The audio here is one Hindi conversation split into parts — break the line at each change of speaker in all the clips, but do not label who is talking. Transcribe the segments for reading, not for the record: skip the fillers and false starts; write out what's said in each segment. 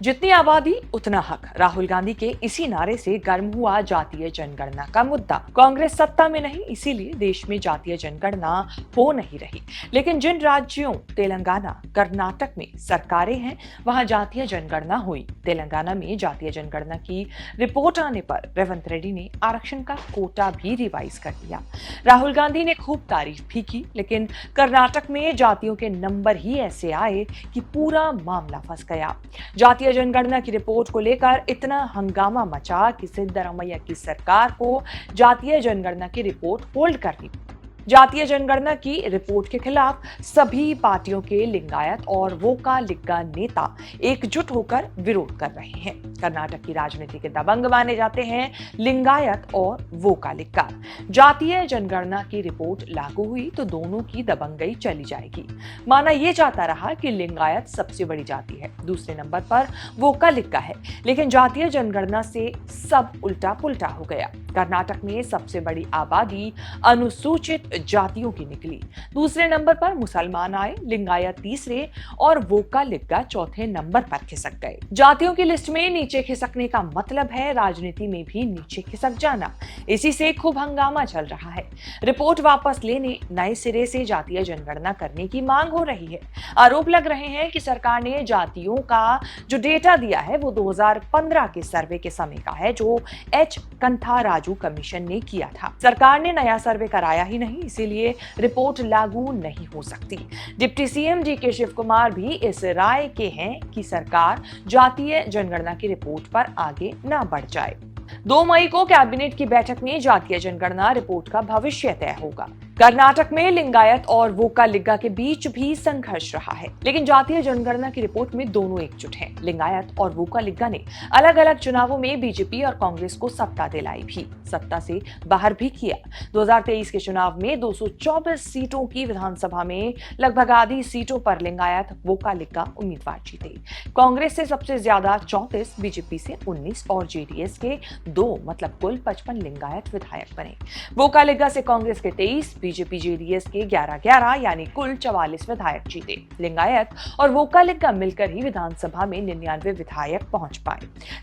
जितनी आबादी उतना हक, राहुल गांधी के इसी नारे से गर्म हुआ जातीय जनगणना का मुद्दा। कांग्रेस सत्ता में नहीं, इसीलिए देश में जातीय जनगणना हो नहीं रही। लेकिन जिन राज्यों तेलंगाना, कर्नाटक में सरकारें हैं, वहां जातीय जनगणना हुई। तेलंगाना में जातीय जनगणना की रिपोर्ट आने पर रेवंत रेड्डी ने आरक्षण का कोटा भी रिवाइज कर दिया। राहुल गांधी ने खूब तारीफ भी की, लेकिन कर्नाटक में जातियों के नंबर ही ऐसे आए कि पूरा मामला फंस गया। जातीय जनगणना की रिपोर्ट को लेकर इतना हंगामा मचा कि सिद्धरामैया की सरकार को जातीय जनगणना की रिपोर्ट होल्ड करनी। जातीय जनगणना की रिपोर्ट के खिलाफ सभी पार्टियों के लिंगायत और वोका लिग्गा नेता एकजुट होकर विरोध कर रहे हैं। कर्नाटक की राजनीति के दबंग माने जाते हैं लिंगायत और वोका लिग्गा। जातीय जनगणना की रिपोर्ट लागू हुई तो दोनों की दबंगई चली जाएगी। माना यह जाता रहा कि लिंगायत सबसे बड़ी जाति है, दूसरे नंबर पर वोका लिग्गा है, लेकिन जातीय जनगणना से सब उल्टा पुल्टा हो गया। कर्नाटक में सबसे बड़ी आबादी अनुसूचित जातियों की निकली, दूसरे नंबर पर मुसलमान आए, लिंगायत तीसरे और वोका लिग्गा चौथे नंबर पर खिसक गए। जातियों की लिस्ट में नीचे खिसकने का मतलब है राजनीति में भी नीचे खिसक जाना। इसी से खूब हंगामा चल रहा है। रिपोर्ट वापस लेने, नए सिरे से जातीय जनगणना करने की मांग हो रही है। आरोप लग रहे हैं कि सरकार ने जातियों का जो डेटा दिया है वो 2015 के सर्वे के समय का है, जो एच कंथा राजू कमीशन ने किया था। सरकार ने नया सर्वे कराया ही नहीं, इसीलिए रिपोर्ट लागू नहीं हो सकती। Deputy CM DK Shivakumar भी इस राय के हैं कि सरकार जातीय जनगणना की रिपोर्ट पर आगे ना बढ़ जाए। 2 मई को कैबिनेट की बैठक में जातीय जनगणना रिपोर्ट का भविष्य तय होगा। कर्नाटक में लिंगायत और वोका लिग्गा के बीच भी संघर्ष रहा है, लेकिन जातीय जनगणना की रिपोर्ट में दोनों एकजुट हैं। लिंगायत और वोका लिग्गा ने अलग अलग चुनावों में बीजेपी और कांग्रेस को सत्ता दिलाई भी, सत्ता से बाहर भी किया। 2023 के चुनाव में 224 सीटों की विधानसभा में लगभग आधी सीटों पर लिंगायत वोका लिग्गा उम्मीदवार जीते। कांग्रेस से सबसे ज्यादा 34, बीजेपी से 19 और जेडीएस के 2, मतलब कुल 55 लिंगायत विधायक बने। वोका लिग्गा से कांग्रेस के 23, बीजेपी जेडीएस के 11 यानी कुल 44 विधायक जीते। लिंगायत और वोका लिग्गा मिलकर ही विधानसभा में 99 विधायक पहुंच पाए।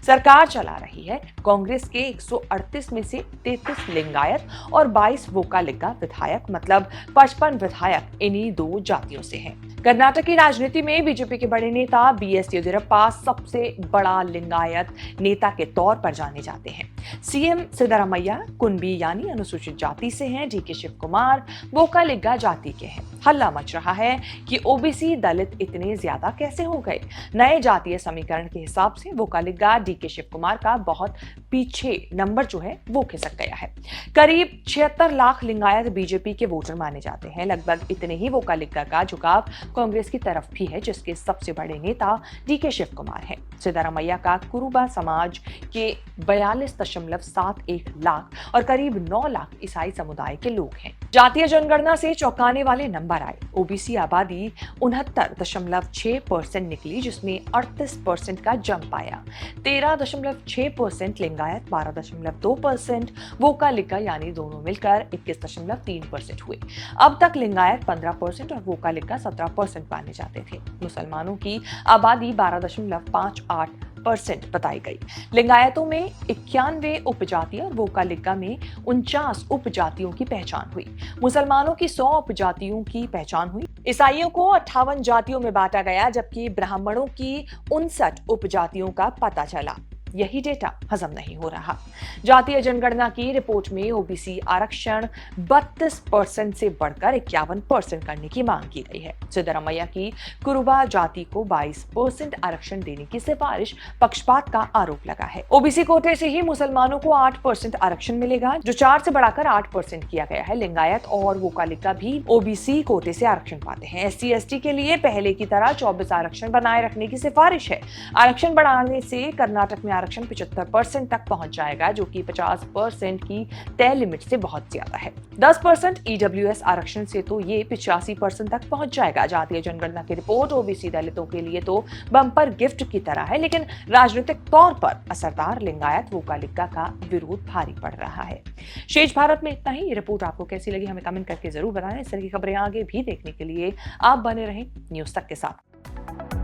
सरकार चला रही है कांग्रेस के 138 में से 33 लिंगायत और 22 वोका लिग्गा विधायक, मतलब 55 विधायक इन्हीं 2 जातियों से हैं। कर्नाटक की राजनीति में बीजेपी के बड़े नेता बीएस येदियुरप्पा सबसे बड़ा लिंगायत नेता के तौर पर जाने जाते हैं। सीएम सिद्धरामैया कुणबी यानी अनुसूचित जाति से हैं, डीके शिव कुमार वोका लिग्गा जाति के हैं। हल्ला मच रहा है कि ओबीसी दलित इतने ज्यादा कैसे हो गए। नए जातीय समीकरण के हिसाब से वोका लिग्गा डीके शिव कुमार का बहुत पीछे नंबर जो है वो खिसक गया है। करीब 76 लाख लिंगायत बीजेपी के वोटर माने जाते हैं। लगभग इतने ही वोका लिग्गा का झुकाव कांग्रेस की तरफ भी है, जिसके सबसे बड़े नेता डीके शिव कुमार हैं। सिद्धरामैया का कुरुबा समाज के 42.71 लाख और करीब 9 लाख ईसाई समुदाय के लोग हैं। जातीय जनगणना से चौंकाने वाले नंबर आए। ओबीसी आबादी 69.6% निकली, जिसमें 38% का जंप आया। 13.6% लिंगायत, 12.2% वोका लिग्गा यानी दोनों मिलकर 21.3% हुए। अब तक लिंगायत 15% और वोका लिग्गा 17% माने जाते थे। मुसलमानों की आबादी 12.58% बताई गई। लिंगायतों में 91 उपजाति और वोका लिग्गा में 49 उपजातियों की पहचान हुई। मुसलमानों की 100 उपजातियों की पहचान हुई। ईसाइयों को 58 जातियों में बांटा गया, जबकि ब्राह्मणों की 59 उपजातियों का पता चला। यही डेटा हजम नहीं हो रहा। जातीय जनगणना की रिपोर्ट में ओबीसी आरक्षण 32% से बढ़कर 51% करने की मांग की गई है। सिद्धरामैया की कुरुबा जाति को 22% आरक्षण देने की सिफारिश पक्षपात का आरोप लगा है। ओबीसी कोटे से ही मुसलमानों को 8% आरक्षण मिलेगा, जो 4 से बढ़ाकर 8% किया गया है। लिंगायत और वोका लिग्गा भी ओबीसी कोटे से आरक्षण पाते हैं। एससी एसटी के लिए पहले की तरह 24 आरक्षण बनाए रखने की सिफारिश है। आरक्षण बढ़ाने से कर्नाटक में आरक्षण 75% तक पहुंच जाएगा, जो कि 50% की तय लिमिट से बहुत ज्यादा है। 10% ईडब्ल्यूएस आरक्षण से तो ये 85% तक पहुंच जाएगा। जातीय जनगणना की रिपोर्ट ओबीसी दलितों के लिए तो बम्पर गिफ्ट की तरह है, लेकिन राजनीतिक तौर पर असरदार लिंगायत वोका लिग्गा का विरोध भारी पड़ रहा है। शेष भारत में इतना ही। ये रिपोर्ट आपको कैसी लगी हमें कमेंट करके जरूर बताएं। इस तरह की खबरें आगे भी देखने के लिए आप बने रहें न्यूज़ तक के साथ।